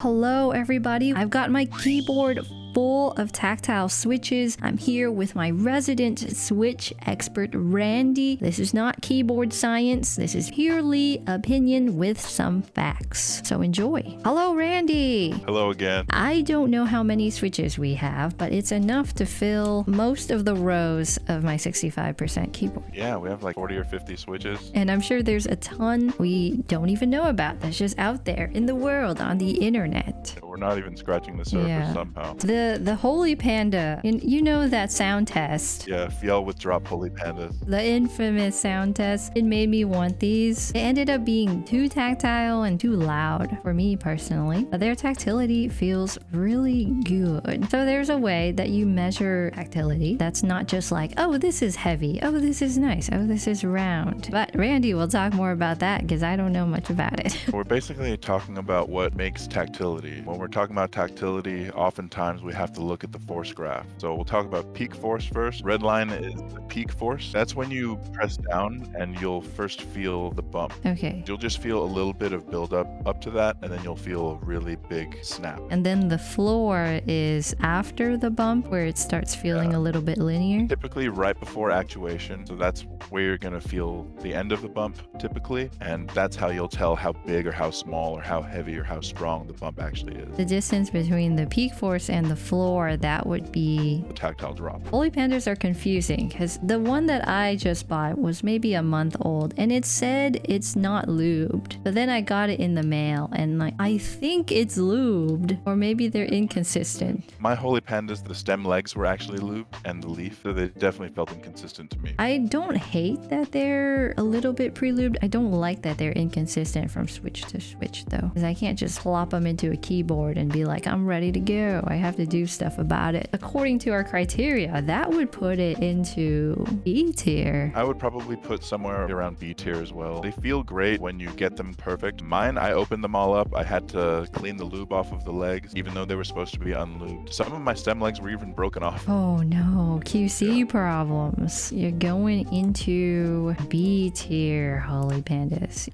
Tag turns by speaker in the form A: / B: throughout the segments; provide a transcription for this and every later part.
A: Hello everybody, I've got my keyboard full of tactile switches. I'm here with my resident switch expert, Randy. This is not keyboard science. This is purely opinion with some facts. So enjoy. Hello, Randy.
B: Hello again.
A: I don't know how many switches we have, but it's enough to fill most of the rows of my 65% keyboard.
B: Yeah, we have like 40 or 50 switches.
A: And I'm sure there's a ton we don't even know about that's just out there in the world on the internet.
B: We're not even scratching the surface somehow.
A: The Holy Panda, you know that sound test.
B: Yeah, Fiel with drop Holy Pandas.
A: The infamous sound test. It made me want these. It ended up being too tactile and too loud for me personally. But their tactility feels really good. So there's a way that you measure tactility that's not just like, oh, this is heavy. Oh, this is nice. Oh, this is round. But Randy will talk more about that because I don't know much about it.
B: We're basically talking about what makes tactility. When we're talking about tactility, oftentimes we have to look at the force graph. So we'll talk about peak force first. Red line is the peak force. That's when you press down and you'll first feel the bump.
A: Okay.
B: You'll just feel a little bit of buildup up to that, and then you'll feel a really big snap.
A: And then the floor is after the bump where it starts feeling a little bit linear.
B: Typically right before actuation. So that's where you're going to feel the end of the bump typically. And that's how you'll tell how big or how small or how heavy or how strong the bump actually is.
A: The distance between the peak force and the floor, that would be
B: The tactile drop.
A: Holy Pandas are confusing because the one that I just bought was maybe a month old and it said it's not lubed. But then I got it in the mail and like, I think it's lubed, or maybe they're inconsistent.
B: My Holy Pandas, the stem legs were actually lubed and the leaf, so they definitely felt inconsistent to me.
A: I don't hate that they're a little bit pre-lubed. I don't like that they're inconsistent from switch to switch though, because I can't just plop them into a keyboard and be like, I'm ready to go. I have to do stuff about it. According to our criteria, that would put it into B tier.
B: I would probably put somewhere around B tier as well. They feel great when you get them perfect. Mine, I opened them all up. I had to clean the lube off of the legs, even though they were supposed to be unlubed. Some of my stem legs were even broken off.
A: Oh no, QC problems. You're going into B tier, Holy Pandas.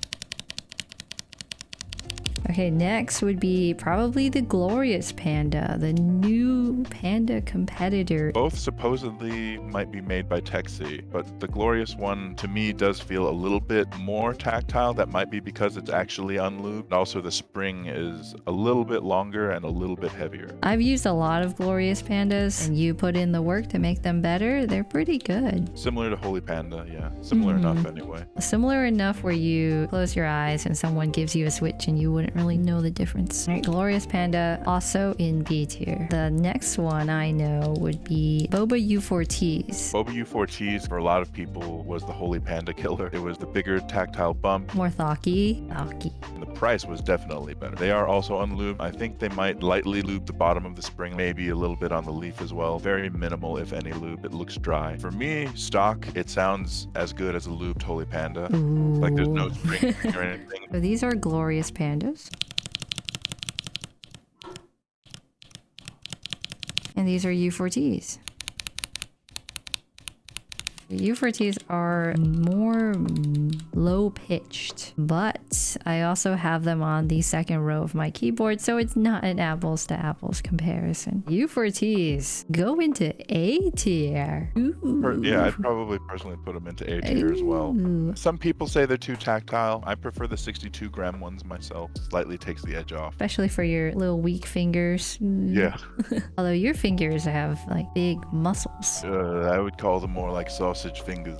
A: Okay, next would be probably the Glorious Panda, the new Panda competitor.
B: Both supposedly might be made by Texi, but the Glorious one to me does feel a little bit more tactile. That might be because it's actually unlubed. Also, the spring is a little bit longer and a little bit heavier.
A: I've used a lot of Glorious Pandas, and you put in the work to make them better. They're pretty good.
B: Similar to Holy Panda, yeah. Similar enough anyway.
A: Similar enough where you close your eyes and someone gives you a switch and you wouldn't really know the difference. All right, Glorious Panda also in B tier. The next one I know would be Boba U4Ts.
B: Boba U4Ts for a lot of people was the Holy Panda killer. It was the bigger tactile bump.
A: More thocky.
B: And the price was definitely better. They are also unlubed. I think they might lightly lube the bottom of the spring, maybe a little bit on the leaf as well. Very minimal, if any, lube. It looks dry. For me, stock, it sounds as good as a lubed Holy Panda.
A: Ooh.
B: Like there's no spring or anything.
A: So these are Glorious Pandas. And these are U4Ts. The U4Ts are more low-pitched, but I also have them on the second row of my keyboard, so it's not an apples-to-apples comparison. U4Ts go into A tier.
B: Yeah, I'd probably personally put them into A tier as well. Some people say they're too tactile. I prefer the 62-gram ones myself. Slightly takes the edge off.
A: Especially for your little weak fingers.
B: Yeah.
A: Although your fingers have like big muscles.
B: I would call them more like sausage fingers.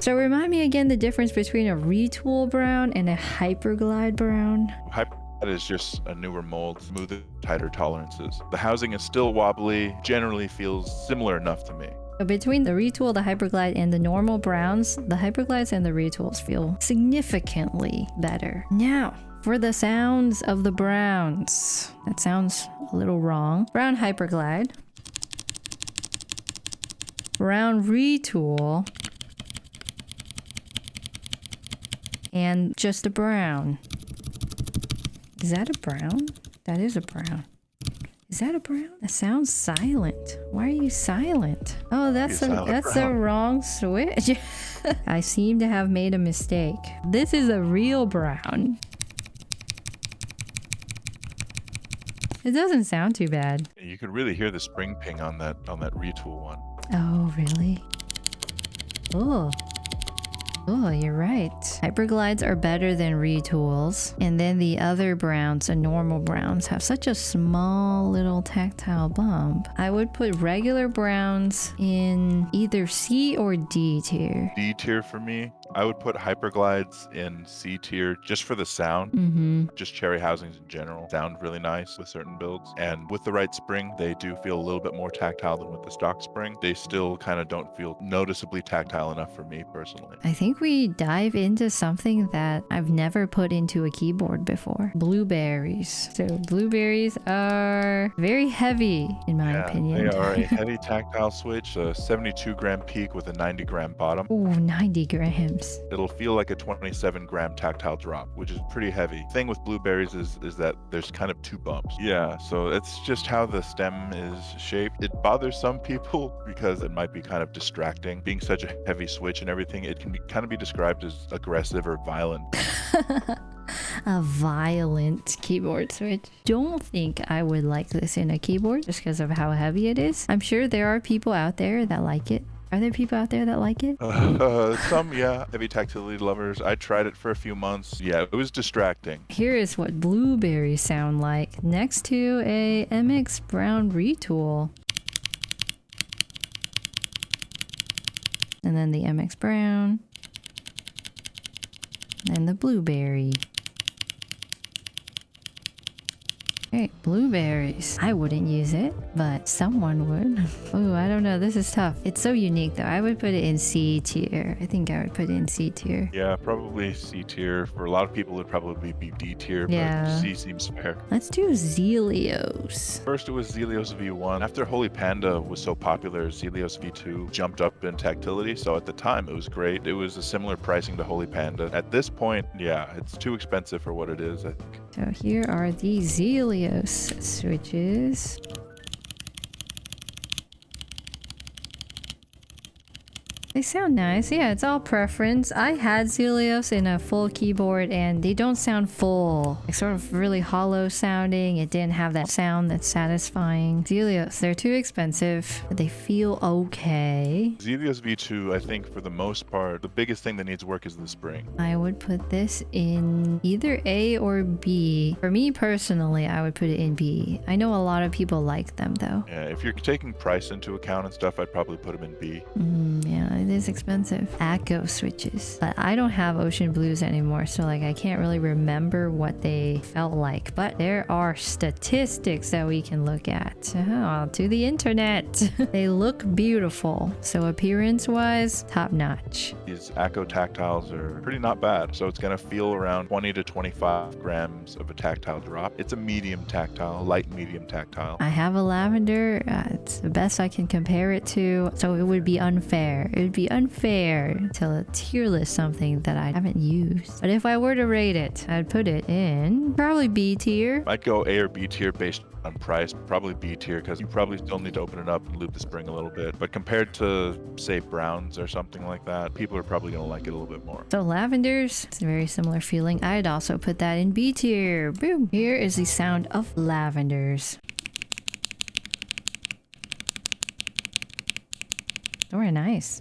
A: So remind me again the difference between a retool brown and a hyperglide brown.
B: Hyperglide is just a newer mold, smoother, tighter tolerances. The housing is still wobbly, generally feels similar enough to me.
A: So between the retool, the hyperglide, and the normal browns, the hyperglides and the retools feel significantly better. Now, for the sounds of the browns. That sounds a little wrong. Brown hyperglide. Brown retool, and just a brown. Is that a brown? That is a brown. Is that a brown? That sounds silent. Why are you silent? Oh, that's the wrong switch. I seem to have made a mistake. This is a real brown. It doesn't sound too bad.
B: You could really hear the spring ping on that retool one.
A: Oh, really? Oh. Oh, you're right. Hyperglides are better than retools. And then the other browns and normal browns have such a small little tactile bump. I would put regular browns in either C or D tier.
B: D tier for me. I would put hyperglides in C tier just for the sound. Just cherry housings in general sound really nice with certain builds. And with the right spring, they do feel a little bit more tactile than with the stock spring. They still kind of don't feel noticeably tactile enough for me personally.
A: I think we dive into something that I've never put into a keyboard before. Blueberries. So blueberries are very heavy in my opinion.
B: They are a heavy tactile switch, a 72 gram peak with a 90 gram bottom.
A: Ooh, 90 grams.
B: It'll feel like a 27 gram tactile drop, which is pretty heavy. Thing with blueberries is that there's kind of two bumps. Yeah, so it's just how the stem is shaped. It bothers some people because it might be kind of distracting. Being such a heavy switch and everything, it can kind of be described as aggressive or violent.
A: A violent keyboard switch. Don't think I would like this in a keyboard just because of how heavy it is. I'm sure there are people out there that like it. Are there people out there that like it?
B: Some, yeah. Heavy tactility lovers. I tried it for a few months. Yeah, it was distracting.
A: Here is what blueberries sound like next to a MX Brown retool. And then the MX Brown. And the blueberry. Okay, blueberries. I wouldn't use it, but someone would. Oh, I don't know. This is tough. It's so unique though. I would put it in C tier. I think I would put it in C tier.
B: Yeah, probably C tier. For a lot of people, it'd probably be D tier, but C seems fair.
A: Let's do Zelios.
B: First, it was Zelios V1. After Holy Panda was so popular, Zelios V2 jumped up in tactility. So at the time, it was great. It was a similar pricing to Holy Panda. At this point, yeah, it's too expensive for what it is, I think.
A: So here are the Helios switches. They sound nice. Yeah, it's all preference. I had Zelios in a full keyboard and they don't sound full. Like sort of really hollow sounding. It didn't have that sound that's satisfying. Zelios, they're too expensive, but they feel okay.
B: Zelios V2, I think for the most part, the biggest thing that needs work is the spring.
A: I would put this in either A or B. For me personally, I would put it in B. I know a lot of people like them though.
B: Yeah, if you're taking price into account and stuff, I'd probably put them in B.
A: Yeah, it is expensive. Echo switches. But I don't have Ocean Blues anymore, so like I can't really remember what they felt like. But there are statistics that we can look at. Oh, to the internet. They look beautiful. So appearance-wise, top notch.
B: These Echo tactiles are pretty not bad. So it's going to feel around 20 to 25 grams of a tactile drop. It's a medium tactile, light medium tactile.
A: I have a lavender. It's the best I can compare it to. So it would be unfair. It would be unfair to tier list something that I haven't used. But if I were to rate it, I'd put it in probably B tier.
B: I'd go A or B tier based on price, probably B tier because you probably still need to open it up and loop the spring a little bit. But compared to, say, browns or something like that, people are probably going to like it a little bit more.
A: So lavenders, it's a very similar feeling. I'd also put that in B tier. Boom. Here is the sound of lavenders. Very nice.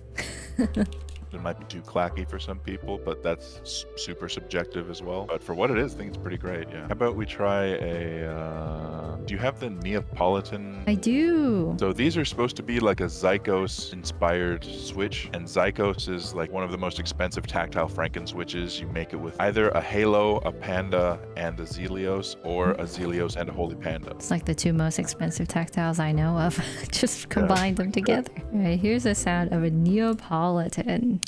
B: It might be too clacky for some people, but that's super subjective as well. But for what it is, I think it's pretty great, yeah. How about we try a... do you have the Neapolitan?
A: I do.
B: So these are supposed to be like a Zykos-inspired switch, and Zykos is like one of the most expensive tactile Franken switches. You make it with either a Halo, a Panda, and a Zelios, or a Zelios and a Holy Panda.
A: It's like the two most expensive tactiles I know of. Just combine them together. All right, here's the sound of a Neapolitan.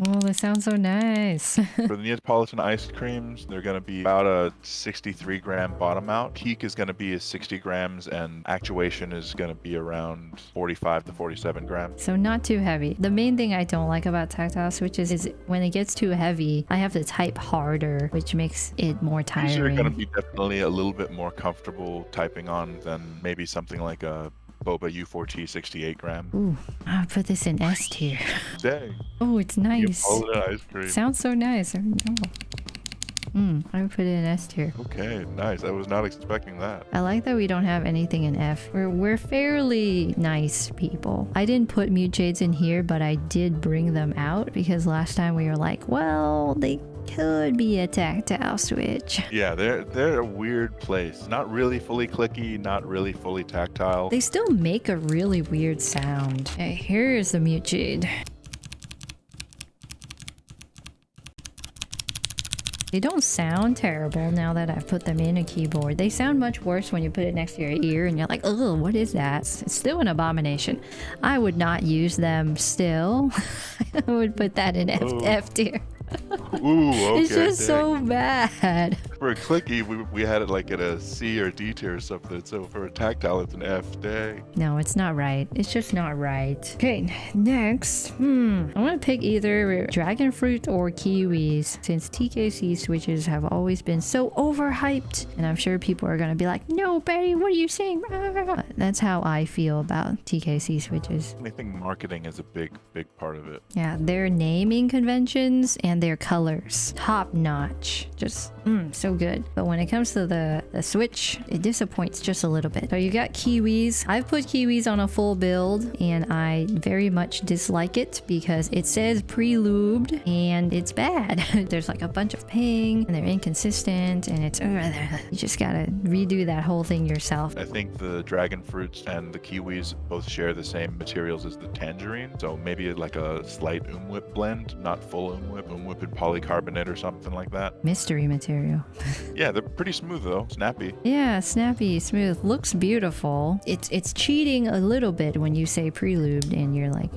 A: Oh, that sounds so nice.
B: For the Neapolitan ice creams, they're going to be about a 63 gram bottom out. Peak is going to be 60 grams and actuation is going to be around 45 to 47 grams.
A: So not too heavy. The main thing I don't like about tactile switches is when it gets too heavy, I have to type harder, which makes it more tiring.
B: These are going to be definitely a little bit more comfortable typing on than maybe something like a Boba U4T 68 gram.
A: Ooh, I'll put this in S tier.
B: Dang.
A: Oh, it's nice.
B: Neapolitan ice cream.
A: Sounds so nice. Oh. I would put it in S tier.
B: Okay, nice. I was not expecting that.
A: I like that we don't have anything in F. We're fairly nice people. I didn't put mute shades in here, but I did bring them out because last time we were like, well, they could be a tactile switch.
B: Yeah, they're a weird place. Not really fully clicky, not really fully tactile.
A: They still make a really weird sound. Okay, here's the mute shade. They don't sound terrible now that I've put them in a keyboard. They sound much worse when you put it next to your ear and you're like, oh, what is that? It's still an abomination. I would not use them still. I would put that in F tier.
B: Ooh, okay.
A: It's just so bad.
B: For a clicky, we had it like at a C or D tier or something. So for a tactile, it's an F. Dang.
A: No, it's not right. It's just not right. Okay, next. I want to pick either dragon fruit or kiwis since TKC switches have always been so overhyped. And I'm sure people are going to be like, no, Betty, what are you saying? That's how I feel about TKC switches.
B: I think marketing is a big part of it.
A: Yeah, their naming conventions and their colors, top notch. Just so good. But when it comes to the switch, it disappoints just a little bit. So you got kiwis. I've put kiwis on a full build and I very much dislike it because it says pre-lubed and it's bad. There's like a bunch of ping and they're inconsistent and it's you just gotta redo that whole thing yourself.
B: I think the dragon fruits and the kiwis both share the same materials as the tangerine, so maybe like a slight umwhip blend, not full umwhip and polycarbonate or something like that.
A: Mystery material.
B: Yeah, they're pretty smooth though, snappy.
A: Yeah, snappy, smooth, looks beautiful. It's cheating a little bit when you say pre-lubed and you're like,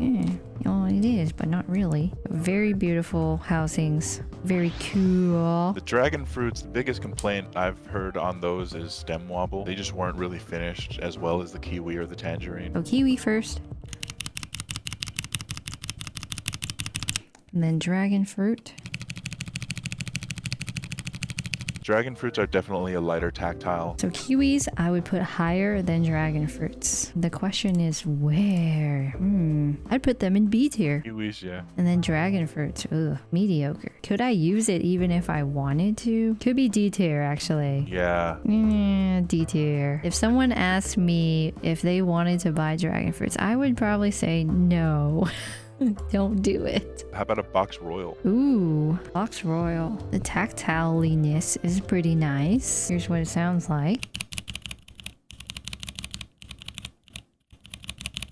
A: oh, it is, but not really. Very beautiful housings, very cool.
B: The dragon fruits, the biggest complaint I've heard on those is stem wobble. They just weren't really finished as well as the kiwi or the tangerine.
A: So kiwi first. And then dragon fruit.
B: Dragon fruits are definitely a lighter tactile.
A: So kiwis, I would put higher than dragon fruits. The question is where? I'd put them in B tier.
B: Kiwis, yeah.
A: And then dragon fruits, mediocre. Could I use it even if I wanted to? Could be D tier, actually.
B: Yeah.
A: D tier. If someone asked me if they wanted to buy dragon fruits, I would probably say no. Don't do it.
B: How about a box royal?
A: Ooh, box royal. The tactileness is pretty nice. Here's what it sounds like.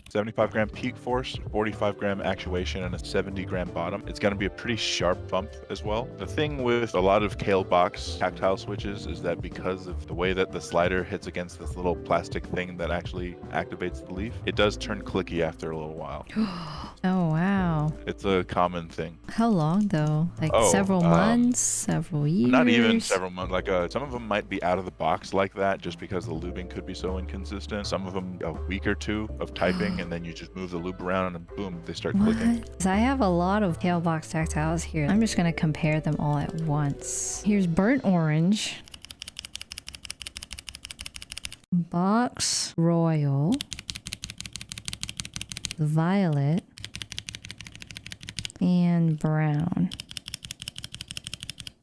B: 75 gram peak force, 45 gram actuation, and a 70 gram bottom. It's going to be a pretty sharp bump as well. The thing with a lot of Kale box tactile switches is that because of the way that the slider hits against this little plastic thing that actually activates the leaf, it does turn clicky after a little while.
A: Oh, wow.
B: It's a common thing.
A: How long though? Like several months, several years?
B: Not even several months. Like some of them might be out of the box like that just because the lubing could be so inconsistent. Some of them a week or two of typing and then you just move the loop around and boom, they start clicking.
A: 'Cause I have a lot of Kale box tactiles here. I'm just going to compare them all at once. Here's burnt orange. Box royal. Violet. And brown.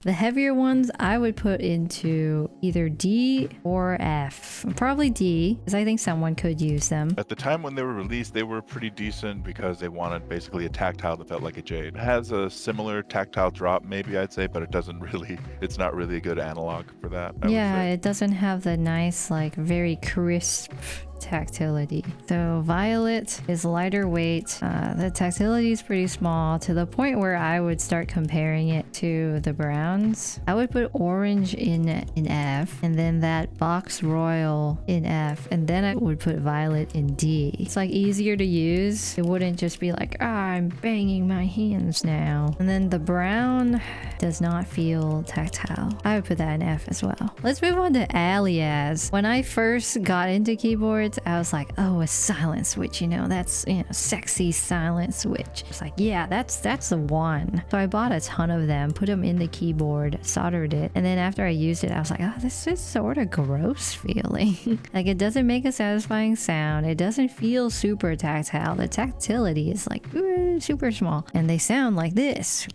A: The heavier ones I would put into either D or F. Probably D, because I think someone could use them.
B: At the time when they were released, they were pretty decent because they wanted basically a tactile that felt like a jade. It has a similar tactile drop, maybe I'd say, but it's not really a good analog for that.
A: Yeah, it doesn't have the nice, like, very crisp tactility. So violet is lighter weight. The tactility is pretty small to the point where I would start comparing it to the browns. I would put orange in F and then that box royal in F and then I would put violet in D. It's like easier to use. It wouldn't just be like, I'm banging my hands now. And then the brown does not feel tactile. I would put that in F as well. Let's move on to Alias. When I first got into keyboards, I was like, oh, a silent switch, that's, sexy silent switch. It's like, yeah, that's the one. So I bought a ton of them, put them in the keyboard, soldered it. And then after I used it, I was like, oh, this is sort of gross feeling. Like it doesn't make a satisfying sound. It doesn't feel super tactile. The tactility is like super small and they sound like this.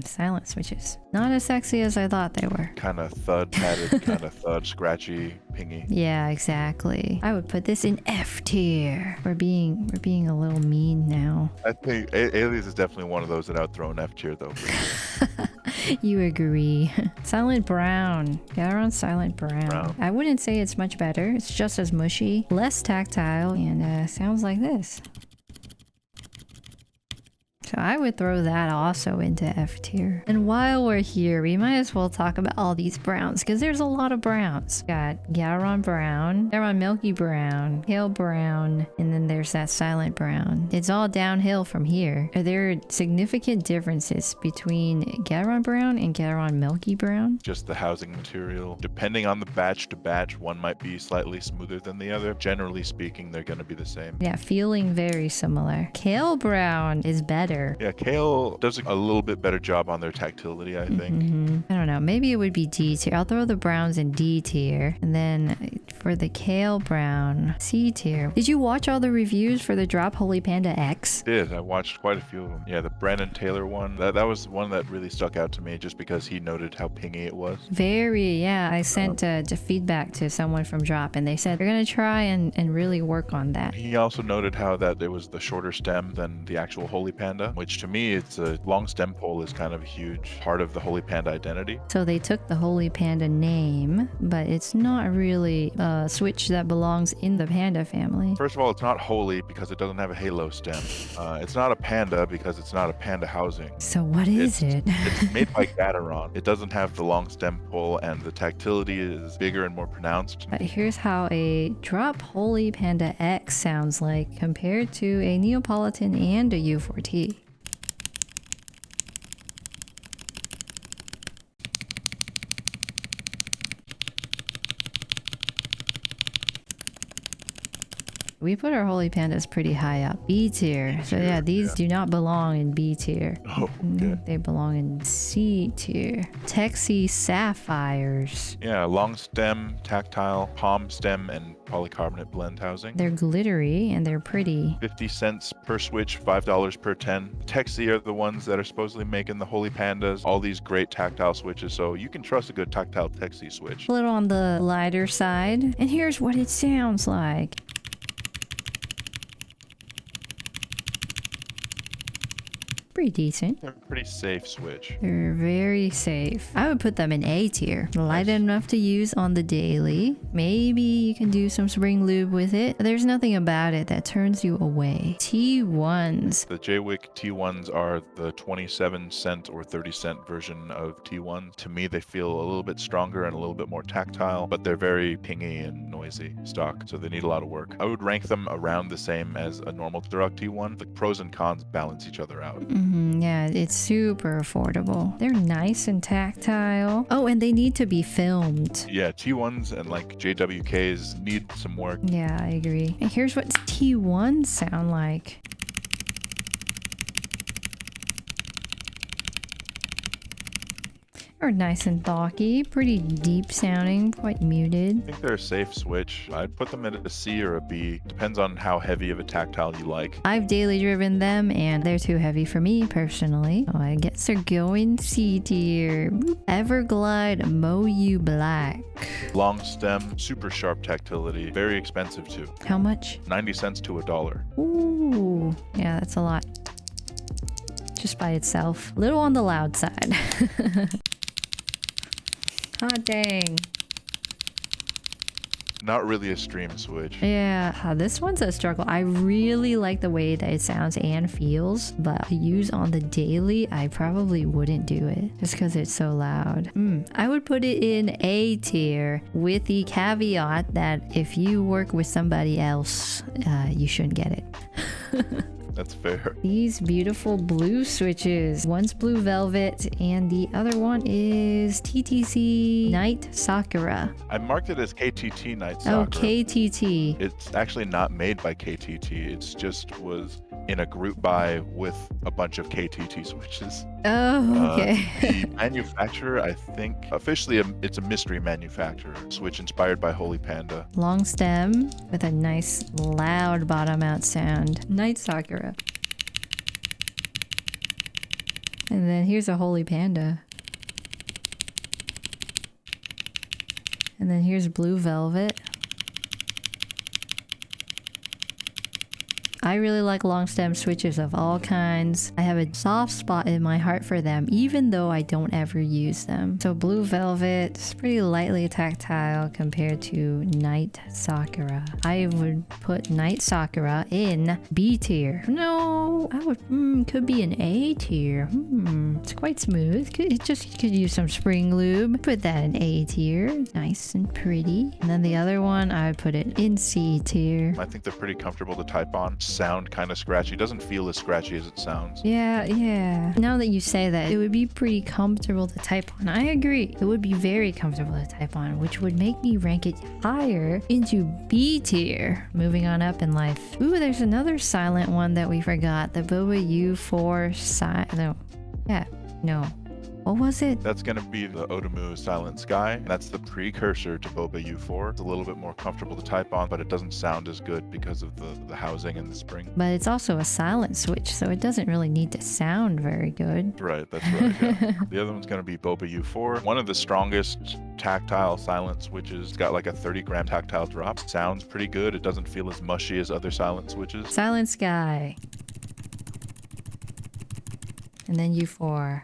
A: Silent switches. Not as sexy as I thought they were.
B: Kind of thud padded, kind of thud, scratchy, pingy.
A: Yeah, exactly. I would put this in F tier. We're being a little mean now.
B: I think Alias is definitely one of those that outthrown F tier though.
A: You agree. Silent brown. Get her on silent brown. I wouldn't say it's much better. It's just as mushy, less tactile, and sounds like this. So I would throw that also into F tier. And while we're here, we might as well talk about all these browns because there's a lot of browns. Got Gateron brown, Gateron milky brown, pale brown, and then there's that silent brown. It's all downhill from here. Are there significant differences between Gateron brown and Gateron milky brown?
B: Just the housing material. Depending on the batch to batch, one might be slightly smoother than the other. Generally speaking, they're going to be the same.
A: Yeah, feeling very similar. Kale brown is better.
B: Yeah, Kale does a little bit better job on their tactility, I think.
A: I don't know. Maybe it would be D tier. I'll throw the browns in D tier. And then for the Kale brown, C tier. Did you watch all the reviews for the Drop Holy Panda X?
B: Did. I watched quite a few of them. Yeah, the Brandon Taylor one. That was one that really stuck out to me just because he noted how pingy it was.
A: Very, yeah. I sent feedback to someone from Drop and they said they're going to try and really work on that.
B: He also noted how that it was the shorter stem than the actual Holy Panda, which to me, it's a long stem pole is kind of a huge part of the Holy Panda identity.
A: So they took the Holy Panda name, but it's not really a switch that belongs in the Panda family.
B: First of all, it's not holy because it doesn't have a halo stem. It's not a Panda because it's not a Panda housing.
A: So what is it?
B: It's made by Gateron. It doesn't have the long stem pole and the tactility is bigger and more pronounced.
A: But here's how a Drop Holy Panda X sounds like compared to a Neapolitan and a U4T. We put our Holy Pandas pretty high up. B tier. So yeah, these do not belong in B tier.
B: Oh, okay.
A: They belong in C tier. Texie Sapphires.
B: Yeah, long stem, tactile, palm stem, and polycarbonate blend housing.
A: They're glittery and they're pretty.
B: 50 cents per switch, $5 per 10. Texie are the ones that are supposedly making the Holy Pandas, all these great tactile switches, so you can trust a good tactile Texie switch.
A: A little on the lighter side. And here's what it sounds like. Pretty decent.
B: They're a pretty safe switch.
A: They're very safe. I would put them in A tier. Light enough to use on the daily. Maybe you can do some spring lube with it. There's nothing about it that turns you away. T1s.
B: The Jaywick T1s are the 27-cent or 30-cent version of T1s. To me, they feel a little bit stronger and a little bit more tactile, but they're very pingy and noisy stock, so they need a lot of work. I would rank them around the same as a normal Duroc T1. The pros and cons balance each other out.
A: Yeah, it's super affordable. They're nice and tactile. Oh, and they need to be filmed.
B: Yeah, T1s and like JWKs need some work.
A: Yeah, I agree. And here's what T1s sound like. They're nice and bulky, pretty deep sounding, quite muted.
B: I think they're a safe switch. I'd put them at a C or a B. Depends on how heavy of a tactile you like.
A: I've daily driven them and they're too heavy for me personally. So I guess they're going C tier. Everglide Moyu Black.
B: Long stem, super sharp tactility, very expensive too.
A: How much?
B: 90 cents to $1.
A: Ooh, yeah, that's a lot. Just by itself. A little on the loud side. Hot dang.
B: Not really a stream switch.
A: Yeah, this one's a struggle. I really like the way that it sounds and feels, but to use on the daily, I probably wouldn't do it just because it's so loud. I would put it in A tier with the caveat that if you work with somebody else, you shouldn't get it.
B: That's fair.
A: These beautiful blue switches. One's blue velvet and the other one is TTC Night Sakura.
B: I marked it as KTT Night Sakura.
A: Oh, KTT.
B: It's actually not made by KTT. It's just was in a group buy with a bunch of KTT switches.
A: Oh, okay.
B: The manufacturer, I think, officially it's a mystery manufacturer. Switch inspired by Holy Panda.
A: Long stem with a nice loud bottom out sound. Night Sakura. And then here's a holy panda. And then here's blue velvet. I really like long stem switches of all kinds. I have a soft spot in my heart for them, even though I don't ever use them. So blue velvet is pretty lightly tactile compared to Night Sakura. I would put Night Sakura in B tier. No, I would, could be an A tier. It's quite smooth. Could use some spring lube. Put that in A tier. Nice and pretty. And then the other one, I would put it in C tier.
B: I think they're pretty comfortable to type on. Sound kind of scratchy. Doesn't feel as scratchy as it sounds.
A: Yeah. Now that you say that, it would be pretty comfortable to type on. I agree. It would be very comfortable to type on, which would make me rank it higher into B tier. Moving on up in life. Ooh, there's another silent one that we forgot. The Boba U4 No. What was it?
B: That's going to be the Otomu Silent Sky. That's the precursor to Boba U4. It's a little bit more comfortable to type on, but it doesn't sound as good because of the housing and the spring.
A: But it's also a silent switch, so it doesn't really need to sound very good.
B: Right, that's right. Yeah. The other one's going to be Boba U4. One of the strongest tactile silent switches. It's got like a 30-gram tactile drop. Sounds pretty good. It doesn't feel as mushy as other silent switches.
A: Silent Sky. And then U4.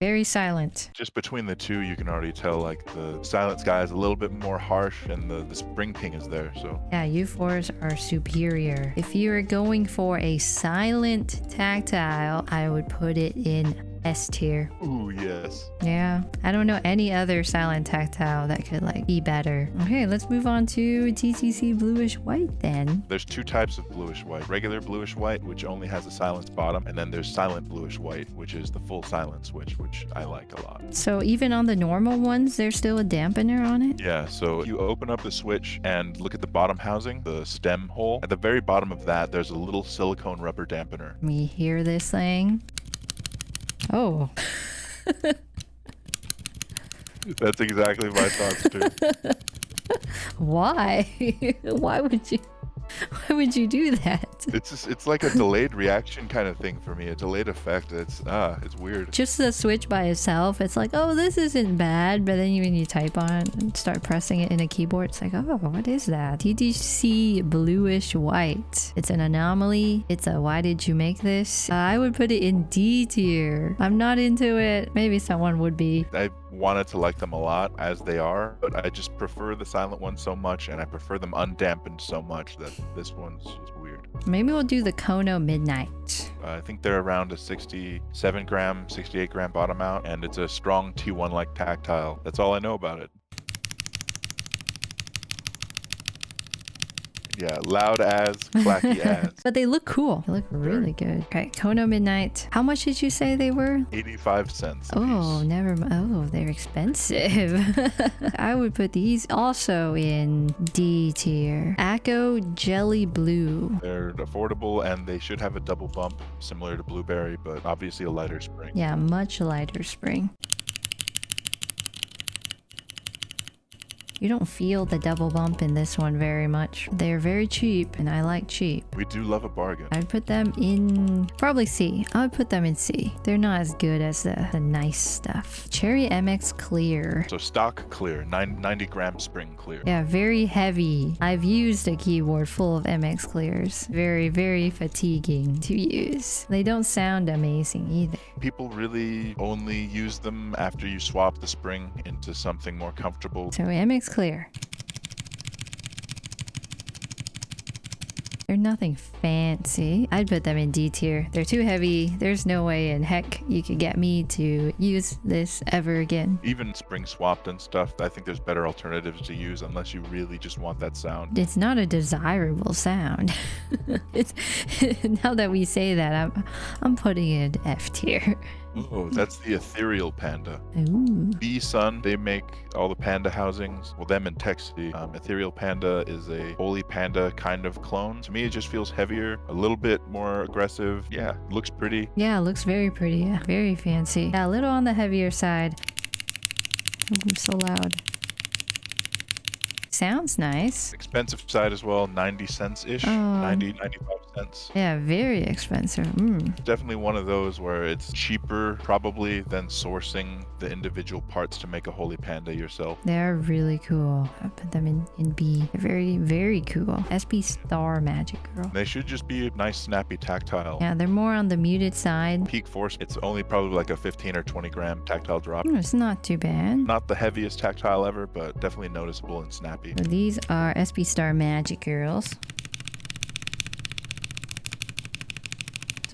A: Very silent.
B: Just between the two, you can already tell like the Silent Sky is a little bit more harsh and the spring ping is there, so.
A: Yeah, U4s are superior. If you're going for a silent tactile, I would put it in S tier.
B: Ooh, yes.
A: Yeah, I don't know any other silent tactile that could like be better. Okay, let's move on to TTC bluish white then.
B: There's two types of bluish white. Regular bluish white, which only has a silenced bottom, and then there's silent bluish white, which is the full silent switch, which I like a lot.
A: So even on the normal ones, there's still a dampener on it?
B: Yeah, so you open up the switch and look at the bottom housing, the stem hole. At the very bottom of that, there's a little silicone rubber dampener.
A: Let me hear this thing. Oh.
B: That's exactly my thoughts too.
A: Why? Why would you do that?
B: It's like a delayed reaction kind of thing for me. A delayed effect. It's weird.
A: Just the switch by itself, it's like, oh, this isn't bad. But then when you type on and start pressing it in a keyboard, it's like, oh, what is that? TTC bluish white. It's an anomaly. It's a why did you make this? I would put it in D tier. I'm not into it. Maybe someone would be.
B: I wanted to like them a lot as they are, but I just prefer the silent ones so much, and I prefer them undampened so much that this one's just weird.
A: Maybe we'll do the Kono Midnight.
B: I think they're around a 67 gram, 68 gram bottom out, and it's a strong T1 like tactile. That's all I know about it. Yeah, loud as, clacky as.
A: But they look cool. They look really good. Okay, Kono Midnight. How much did you say they were?
B: 85 cents a
A: Oh,
B: piece.
A: never mind. Oh, they're expensive. I would put these also in D tier. Acco Jelly Blue.
B: They're affordable and they should have a double bump similar to Blueberry, but obviously a lighter spring.
A: Yeah, much lighter spring. You don't feel the double bump in this one very much. They're very cheap, and I like cheap.
B: We do love a bargain.
A: I'd put them in probably C. I would put them in C. They're not as good as the nice stuff. Cherry MX Clear.
B: So stock clear, 90 gram spring clear.
A: Yeah, very heavy. I've used a keyboard full of MX Clears. Very, very fatiguing to use. They don't sound amazing either.
B: People really only use them after you swap the spring into something more comfortable.
A: So MX Clear. They're nothing fancy. I'd put them in D tier. They're too heavy. There's no way in heck you could get me to use this ever again.
B: Even spring swapped and stuff, I think there's better alternatives to use unless you really just want that sound.
A: It's not a desirable sound. It's now that we say that, I'm putting it F tier.
B: Oh, that's the ethereal Panda.
A: Ooh.
B: B-Sun, they make all the Panda housings. Well, them and Texty. Ethereal Panda is a Holy Panda kind of clone. To me, it just feels heavier, a little bit more aggressive. Yeah, looks pretty.
A: Yeah, it looks very pretty. Yeah, very fancy. Yeah, a little on the heavier side. Ooh, so loud. Sounds nice.
B: Expensive side as well, 90 cents ish, 95 cents.
A: Yeah, very expensive.
B: Definitely one of those where it's cheaper probably than sourcing the individual parts to make a holy panda yourself.
A: They're really cool. I put them in B. They're very, very cool. SP Star Magic Girl.
B: They should just be nice, snappy tactile.
A: Yeah, they're more on the muted side.
B: Peak force, it's only probably like a 15 or 20 gram tactile drop.
A: It's not too bad.
B: Not the heaviest tactile ever, but definitely noticeable and snappy.
A: So these are SP Star Magic Girls.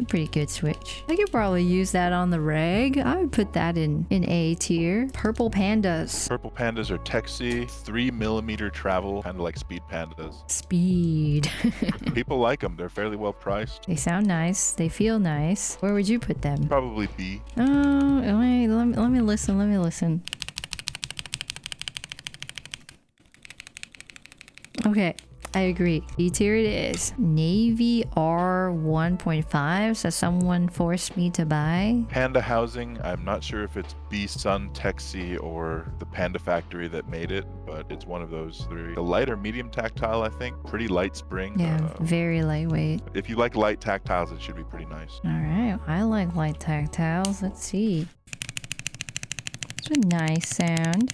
A: A pretty good switch. I could probably use that on the reg. I would put that in A tier. Purple Pandas.
B: Purple pandas are Texy, 3mm travel, kind of like speed pandas.
A: Speed.
B: People like them. They're fairly well priced.
A: They sound nice. They feel nice. Where would you put them?
B: Probably B.
A: Oh, wait, let me listen. Let me listen. Okay. I agree. B tier it is. Navy R 1.5. So someone forced me to buy.
B: Panda housing. I'm not sure if it's B Sun, Texy, or the Panda factory that made it, but it's one of those three. The light or medium tactile, I think. Pretty light spring.
A: Yeah, very lightweight.
B: If you like light tactiles, it should be pretty nice.
A: All right. I like light tactiles. Let's see. It's a nice sound.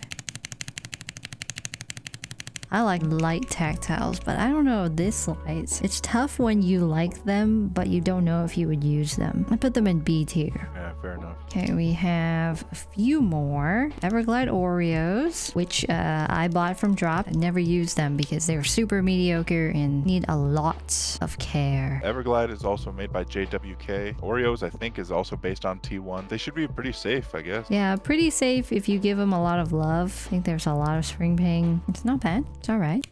A: I like light tactiles, but I don't know this lights. It's tough when you like them, but you don't know if you would use them. I put them in B tier.
B: Yeah, fair enough.
A: Okay, we have a few more. Everglide Oreos, which I bought from Drop. I never used them because they're super mediocre and need a lot of care.
B: Everglide is also made by JWK. Oreos, I think, is also based on T1. They should be pretty safe, I guess.
A: Yeah, pretty safe if you give them a lot of love. I think there's a lot of spring ping. It's not bad. It's all right.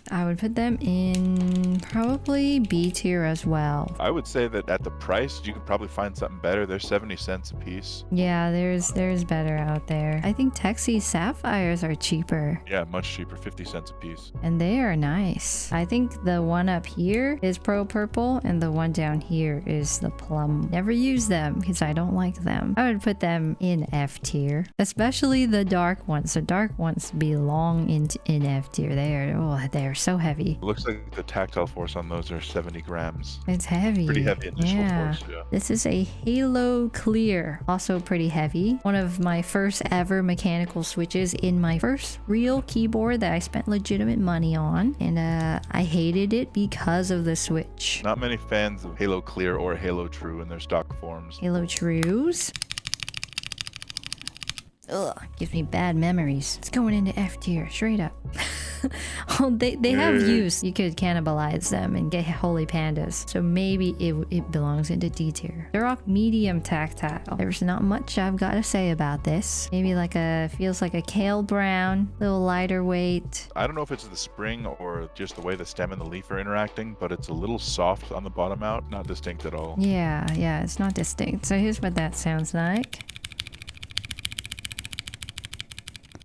A: I would put them in probably B tier as well.
B: I would say that at the price, you could probably find something better. They're 70 cents a piece.
A: Yeah, there's better out there. I think Texy Sapphires are cheaper.
B: Yeah, much cheaper, 50 cents a piece.
A: And they are nice. I think the one up here is Pro Purple and the one down here is the Plum. Never use them because I don't like them. I would put them in F tier, especially the dark ones. The dark ones belong in F tier. They're so heavy.
B: It looks like the tactile force on those are 70 grams.
A: It's heavy.
B: Pretty heavy initial force, yeah.
A: This is a Halo Clear, also pretty heavy. One of my first ever mechanical switches in my first real keyboard that I spent legitimate money on, and I hated it because of the switch.
B: Not many fans of Halo Clear or Halo True in their stock forms.
A: Halo Trues. Ugh, gives me bad memories. It's going into F tier, straight up. Oh, they have use. You could cannibalize them and get holy pandas. So maybe it belongs into D tier. Duroc medium tactile. There's not much I've got to say about this. Maybe feels like a kale brown, little lighter weight.
B: I don't know if it's the spring or just the way the stem and the leaf are interacting, but it's a little soft on the bottom out. Not distinct at all.
A: Yeah, it's not distinct. So here's what that sounds like.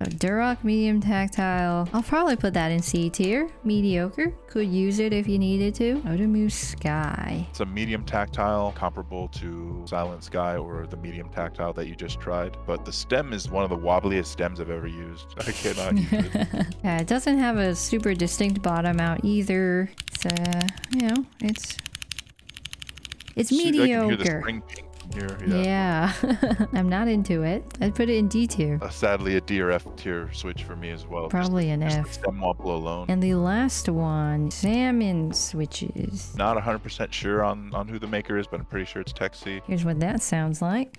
A: Duroc medium tactile. I'll probably put that in C tier. Mediocre. Could use it if you needed to. Otomu Sky.
B: It's a medium tactile comparable to Silent Sky or the medium tactile that you just tried, but the stem is one of the wobbliest stems I've ever used. I cannot use it.
A: Yeah, it doesn't have a super distinct bottom out either. It's mediocre.
B: I can hear the spring pink here.
A: Yeah. I'm not into it. I'd put it in D tier.
B: Sadly, a D or F tier switch for me as well.
A: Probably an
B: just
A: F.
B: the stem wobble alone.
A: And the last one, Salmon Switches.
B: Not 100% sure on who the maker is, but I'm pretty sure it's Texy.
A: Here's what that sounds like.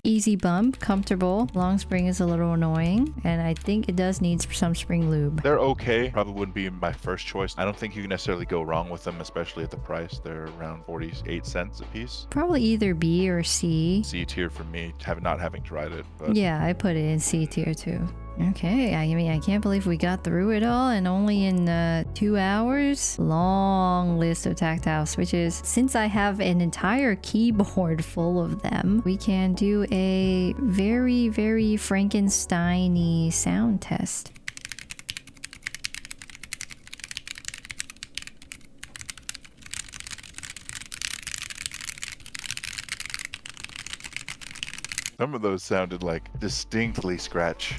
A: Easy bump, comfortable. Long spring is a little annoying, and I think it does need some spring lube.
B: They're okay. Probably wouldn't be my first choice. I don't think you can necessarily go wrong with them, especially at the price. They're around 48 cents a piece.
A: Probably either B or C.
B: C tier for me, not having tried it. But
A: yeah, I put it in C tier too. Okay, I mean, I can't believe we got through it all and only in 2 hours. Long list of tactile switches. Since I have an entire keyboard full of them, we can do a very, very Frankenstein-y sound test.
B: Some of those sounded like distinctly scratch.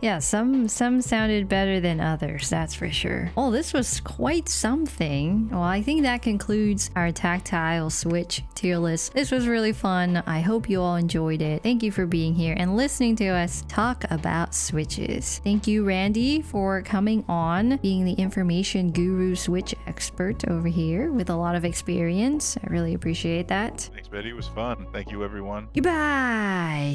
A: Yeah, some sounded better than others, that's for sure. Oh, this was quite something. Well, I think that concludes our Tactile Switch tier list. This was really fun. I hope you all enjoyed it. Thank you for being here and listening to us talk about switches. Thank you, Randy, for coming on, being the information guru switch expert over here with a lot of experience. I really appreciate that.
B: Thanks, Betty. It was fun. Thank you, everyone.
A: Goodbye.